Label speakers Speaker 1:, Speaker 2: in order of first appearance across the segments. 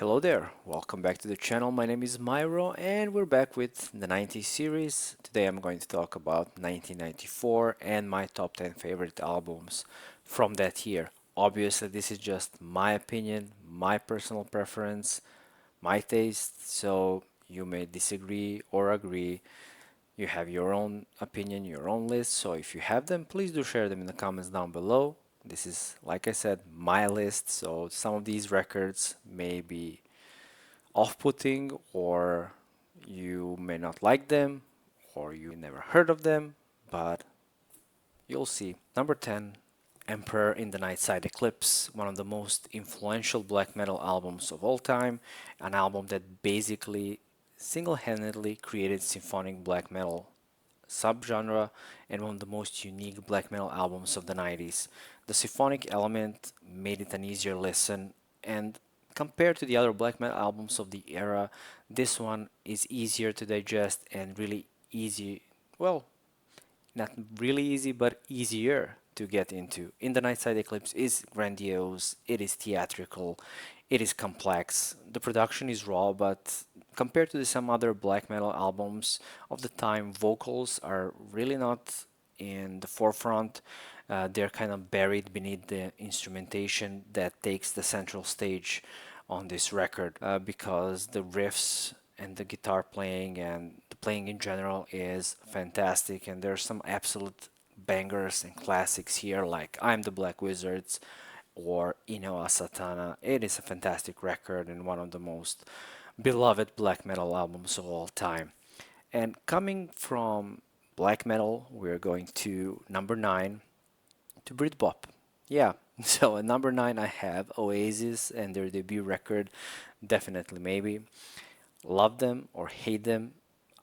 Speaker 1: Hello there, welcome back to the channel. My name is Myro and we're back with the 90s series. Today I'm going to talk about 1994 and my top 10 favorite albums from that year. Obviously, this is just my opinion, my personal preference, my taste, so you may disagree or agree. You have your own opinion, your own list, so if you have them, please do share them in the comments down below. This is, like I said, my list, so some of these records may be off-putting, or you may not like them, or you never heard of them, but you'll see. Number 10, Emperor in the Nightside Eclipse, one of the most influential black metal albums of all time, an album that basically single-handedly created symphonic black metal subgenre and one of the most unique black metal albums of the 90s. The symphonic element made it an easier listen, and compared to the other black metal albums of the era, this one is easier to digest and really easy. Well, not really easy, but easier to get into. In the Nightside Eclipse is grandiose, it is theatrical, it is complex. The production is raw, but compared to some other black metal albums of the time, vocals are really not in the forefront. They're kind of buried beneath the instrumentation that takes the central stage on this record because the riffs and the guitar playing and the playing in general is fantastic, and there's some absolute bangers and classics here like I'm the Black Wizards or Inoa Satana. It is a fantastic record and one of the most beloved black metal albums of all time. And coming from black metal, we're going to number 9, to Britpop. Yeah, so at number 9 I have Oasis and their debut record, Definitely Maybe. Love them or hate them,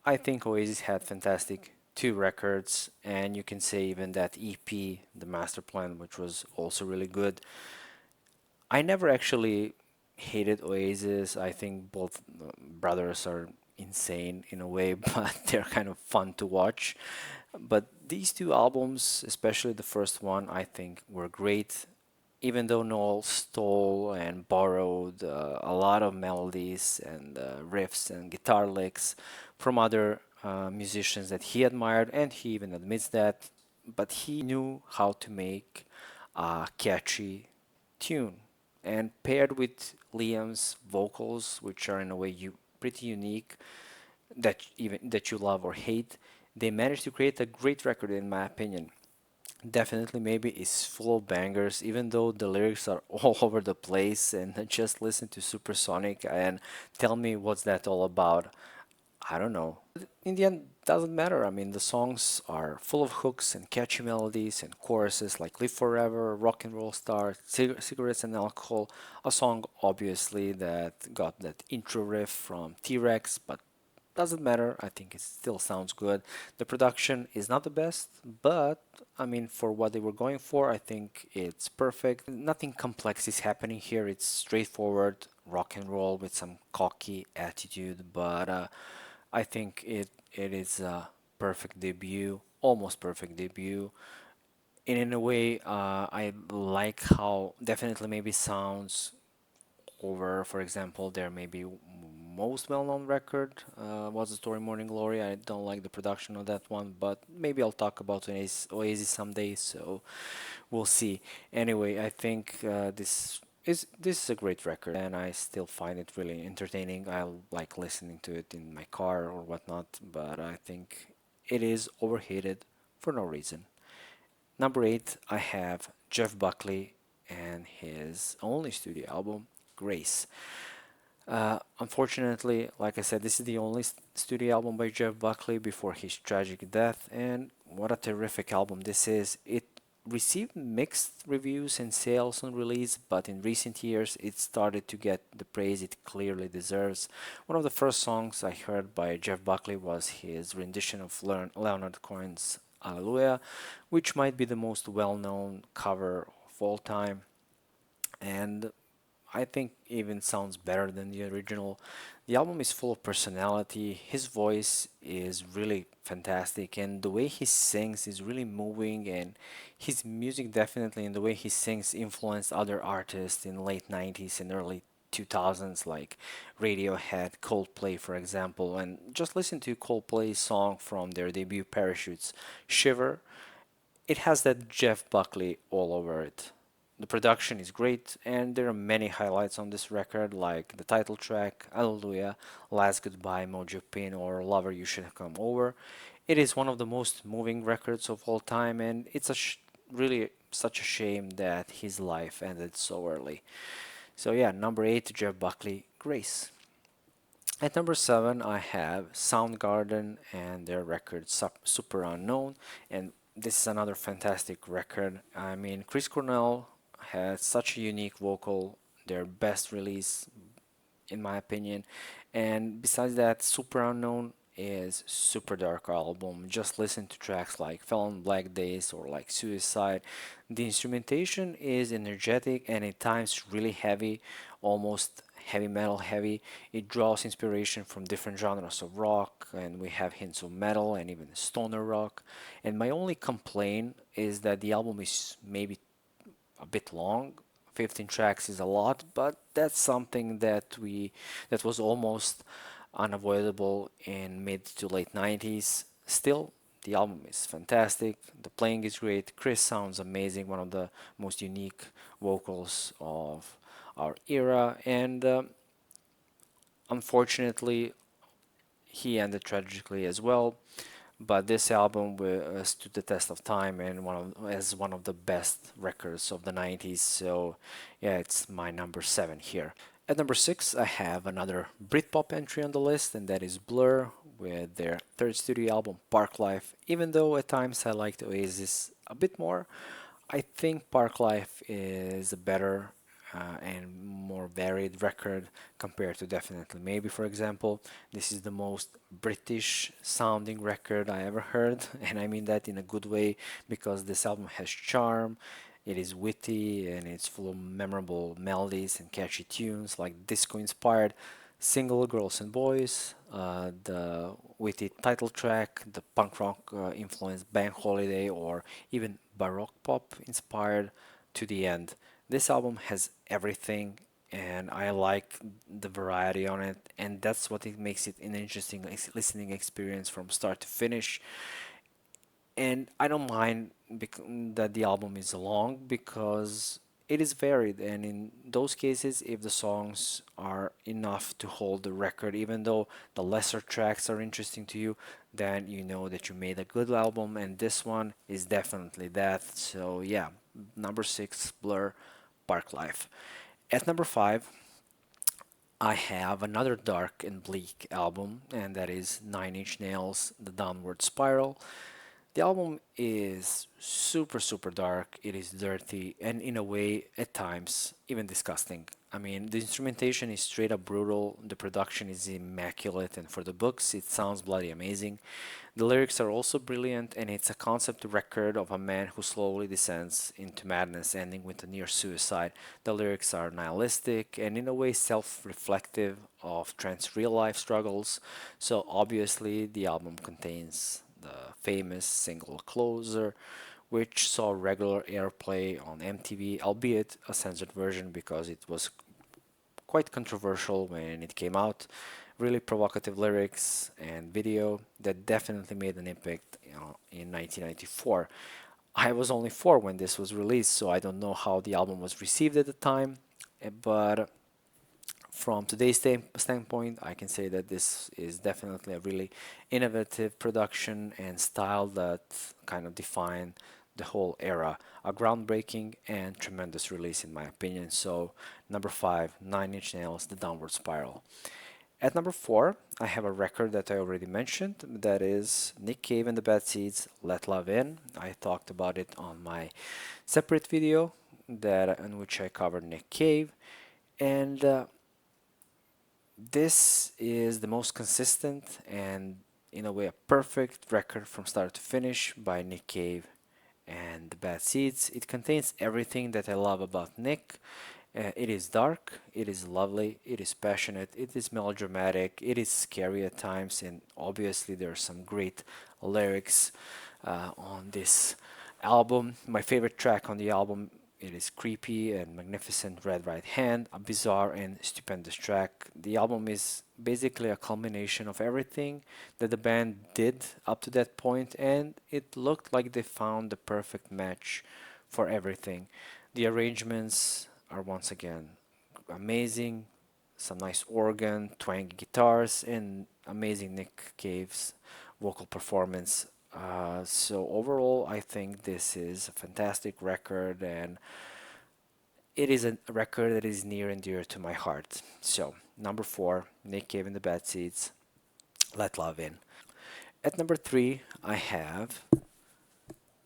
Speaker 1: I think Oasis had fantastic two records, and you can say even that EP, The Master Plan, which was also really good. I never actually hated Oasis. I think both brothers are insane in a way, but they're kind of fun to watch. But these two albums, especially the first one, I think were great. Even though Noel stole and borrowed a lot of melodies and riffs and guitar licks from other musicians that he admired, and he even admits that, but he knew how to make a catchy tune. And paired with Liam's vocals, which are in a way pretty unique, that you love or hate, they managed to create a great record, in my opinion. Definitely Maybe is full of bangers, even though the lyrics are all over the place. And just listen to Supersonic and tell me what's that all about. I don't know. In the end, doesn't matter. I mean, the songs are full of hooks and catchy melodies and choruses like Live Forever, Rock and Roll Star, Cigarettes and Alcohol. A song, obviously, that got that intro riff from T-Rex, but doesn't matter. I think it still sounds good. The production is not the best, but I mean, for what they were going for, I think it's perfect. Nothing complex is happening here. It's straightforward rock and roll with some cocky attitude, but I think it is a perfect debut, almost perfect debut. And in a way, I like how Definitely Maybe sounds over, for example, their maybe most well-known record was the story Morning Glory. I don't like the production of that one, but maybe I'll talk about Oasis someday, so we'll see. Anyway, I think this is a great record, and I still find it really entertaining. I like listening to it in my car or whatnot, but I think it is overhated for no reason. Number 8, I have Jeff Buckley and his only studio album, Grace. Unfortunately, like I said, this is the only studio album by Jeff Buckley before his tragic death, and what a terrific album this is. It received mixed reviews and sales on release, but in recent years it started to get the praise it clearly deserves. One of the first songs I heard by Jeff Buckley was his rendition of Leonard Cohen's Hallelujah, which might be the most well-known cover of all time, and I think even sounds better than the original. The album is full of personality. His voice is really fantastic, and the way he sings is really moving. And his music definitely, and the way he sings, influenced other artists in late 90s and early 2000s, like Radiohead, Coldplay, for example. And just listen to Coldplay's song from their debut Parachutes, Shiver. It has that Jeff Buckley all over it. The production is great, and there are many highlights on this record, like the title track, Hallelujah, Last Goodbye, Mojo Pin, or Lover You Should Have Come Over. It is one of the most moving records of all time, and it's really such a shame that his life ended so early. So yeah, number 8, Jeff Buckley, Grace. At number 7, I have Soundgarden and their record Super Unknown, and this is another fantastic record. I mean, Chris Cornell had such a unique vocal, their best release in my opinion. And besides that, Super Unknown is super dark album. Just listen to tracks like Fell on Black Days or like Suicide. The instrumentation is energetic and at times really heavy, almost heavy metal heavy. It draws inspiration from different genres of rock, and we have hints of metal and even stoner rock. And my only complaint is that the album is maybe a bit long. 15 tracks is a lot, but that's something that was almost unavoidable in mid to late 90s. Still, the album is fantastic. The playing is great. Chris sounds amazing, one of the most unique vocals of our era, and unfortunately, he ended tragically as well. But this album stood the test of time and as one of the best records of the 90s. So, yeah, it's my number 7 here. At number 6, I have another Britpop entry on the list, and that is Blur with their third studio album, Parklife. Even though at times I liked Oasis a bit more, I think Parklife is a better and more varied record compared to Definitely Maybe, for example. This is the most British sounding record I ever heard, and I mean that in a good way because this album has charm. It is witty and it's full of memorable melodies and catchy tunes like disco inspired Single Girls and Boys, the witty title track, the punk rock influenced Bank Holiday, or even Baroque pop inspired To the End. This album has everything, and I like the variety on it, and that's what it makes it an interesting listening experience from start to finish. And I don't mind that the album is long because it is varied, and in those cases, if the songs are enough to hold the record, even though the lesser tracks are interesting to you, then you know that you made a good album, and this one is definitely that. So yeah, number 6, Blur, Parklife. At number 5, I have another dark and bleak album, and that is Nine Inch Nails' The Downward Spiral. The album is super, super dark. It is dirty and, in a way, at times, even disgusting. I mean, the instrumentation is straight up brutal. The production is immaculate, and for the books, it sounds bloody amazing. The lyrics are also brilliant, and it's a concept record of a man who slowly descends into madness, ending with a near suicide. The lyrics are nihilistic and, in a way, self reflective of Trent's real life struggles. So, obviously, the album contains the famous single Closer, which saw regular airplay on MTV, albeit a censored version because it was quite controversial when it came out. Really provocative lyrics and video that definitely made an impact, in 1994. I was only 4 when this was released, so I don't know how the album was received at the time, but from today's standpoint, I can say that this is definitely a really innovative production and style that kind of defined the whole era. A groundbreaking and tremendous release, in my opinion. So, number 5, Nine Inch Nails, The Downward Spiral. At number 4, I have a record that I already mentioned. That is Nick Cave and the Bad Seeds, Let Love In. I talked about it on my separate video in which I covered Nick Cave. And this is the most consistent and, in a way, a perfect record from start to finish by Nick Cave and the Bad Seeds. It contains everything that I love about Nick. It is dark, it is lovely, it is passionate, it is melodramatic, it is scary at times, and obviously there are some great lyrics on this album. My favorite track on the album It is creepy and magnificent Red Right Hand, a bizarre and stupendous track. The album is basically a culmination of everything that the band did up to that point, and it looked like they found the perfect match for everything. The arrangements are once again amazing, some nice organ, twangy guitars, and amazing Nick Cave's vocal performance. So overall, I think this is a fantastic record, and it is a record that is near and dear to my heart. So number four, Nick Cave and the Bad Seeds, Let Love In. At number three, I have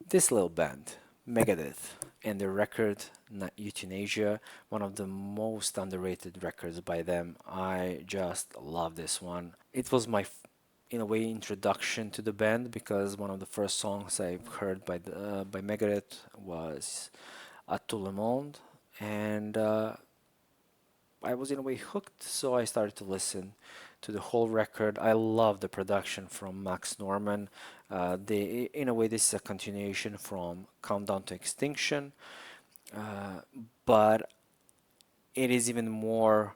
Speaker 1: this little band, Megadeth, and their record Euthanasia, one of the most underrated records by them. I just love this one. It was my, in a way, introduction to the band because one of the first songs I heard by Megadeth was "A Tout le Monde," and I was in a way hooked, so I started to listen to the whole record. I love the production from Max Norman. In a way, this is a continuation from Countdown to Extinction, uh, but it is even more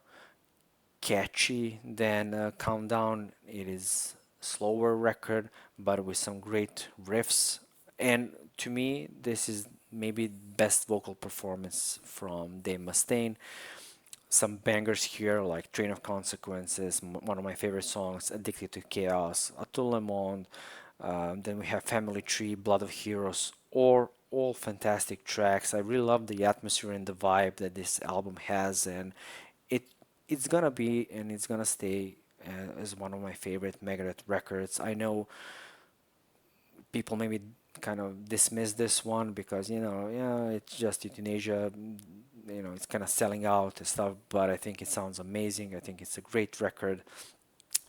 Speaker 1: catchy than Countdown. It is slower record, but with some great riffs. And to me, this is maybe best vocal performance from Dave Mustaine. Some bangers here like Train of Consequences, one of my favorite songs, Addicted to Chaos, A Tout Le Monde. Then we have Family Tree, Blood of Heroes, or all fantastic tracks. I really love the atmosphere and the vibe that this album has, and it it's gonna be and it's gonna stay as one of my favorite Megadeth records. I know people maybe kind of dismiss this one because yeah, it's just Euthanasia, it's kind of selling out and stuff, but I think it sounds amazing. I think it's a great record,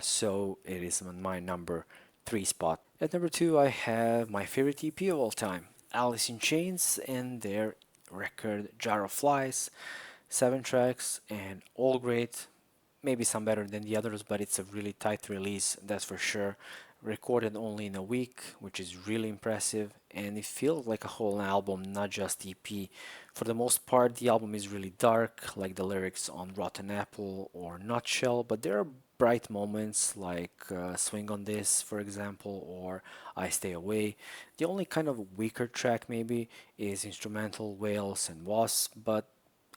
Speaker 1: so it is on my number three spot. At number two, I have my favorite EP of all time, Alice in Chains and their record Jar of Flies. 7 tracks and all great, maybe some better than the others, but it's a really tight release, that's for sure. Recorded only in a week, which is really impressive, and it feels like a whole album, not just EP. For the most part, the album is really dark, like the lyrics on Rotten Apple or Nutshell, but there are bright moments like Swing on This, for example, or I Stay Away. The only kind of weaker track, maybe, is instrumental Whales and Wasps, but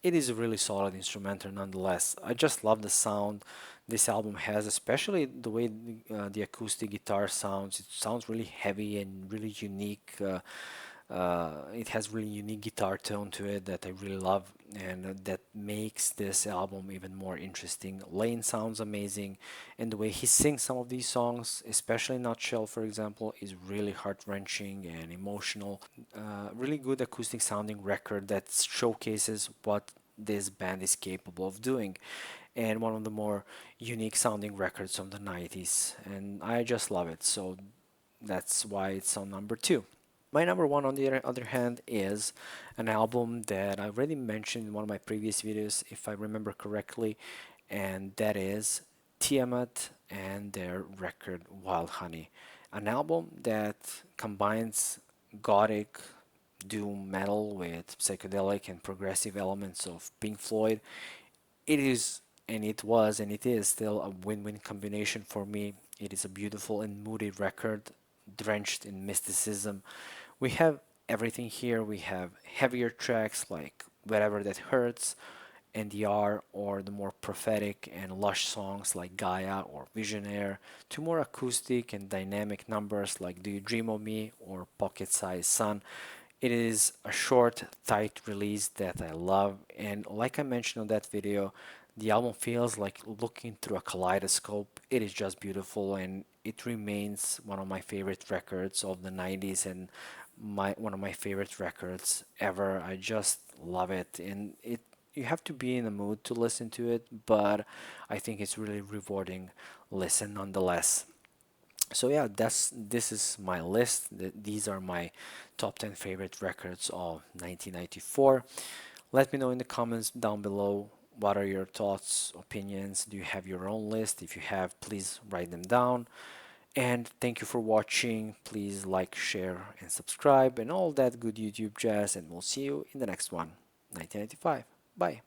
Speaker 1: it is a really solid instrumental nonetheless. I just love the sound this album has, especially the way the acoustic guitar sounds. It sounds really heavy and really unique. It has really unique guitar tone to it that I really love, and that makes this album even more interesting. Lane sounds amazing, and the way he sings some of these songs, especially Nutshell, for example, is really heart-wrenching and emotional. Really good acoustic sounding record that showcases what this band is capable of doing, and one of the more unique sounding records from the 90s, and I just love it. So that's why it's on number two. My number one, on the other hand, is an album that I already mentioned in one of my previous videos, if I remember correctly, and that is Tiamat and their record Wild Honey. An album that combines gothic doom metal with psychedelic and progressive elements of Pink Floyd. It is, and it was, and it is still a win-win combination for me. It is a beautiful and moody record drenched in mysticism. We have everything here. We have heavier tracks like Whatever That Hurts, NDR, or the more prophetic and lush songs like Gaia or Visionaire, to more acoustic and dynamic numbers like Do You Dream of Me or Pocket Size Sun. It is a short, tight release that I love, and like I mentioned on that video, the album feels like looking through a kaleidoscope. It is just beautiful, and it remains one of my favorite records of the 90s and my one of my favorite records ever. I just love it, and it you have to be in the mood to listen to it, but I think it's really rewarding listen nonetheless. So yeah, this is my list. These are my top 10 favorite records of 1994. Let me know in the comments down below what are your thoughts, opinions. Do you have your own list? If you have, please write them down. And thank you for watching. Please like, share, and subscribe, and all that good YouTube jazz. And we'll see you in the next one. 1995. Bye.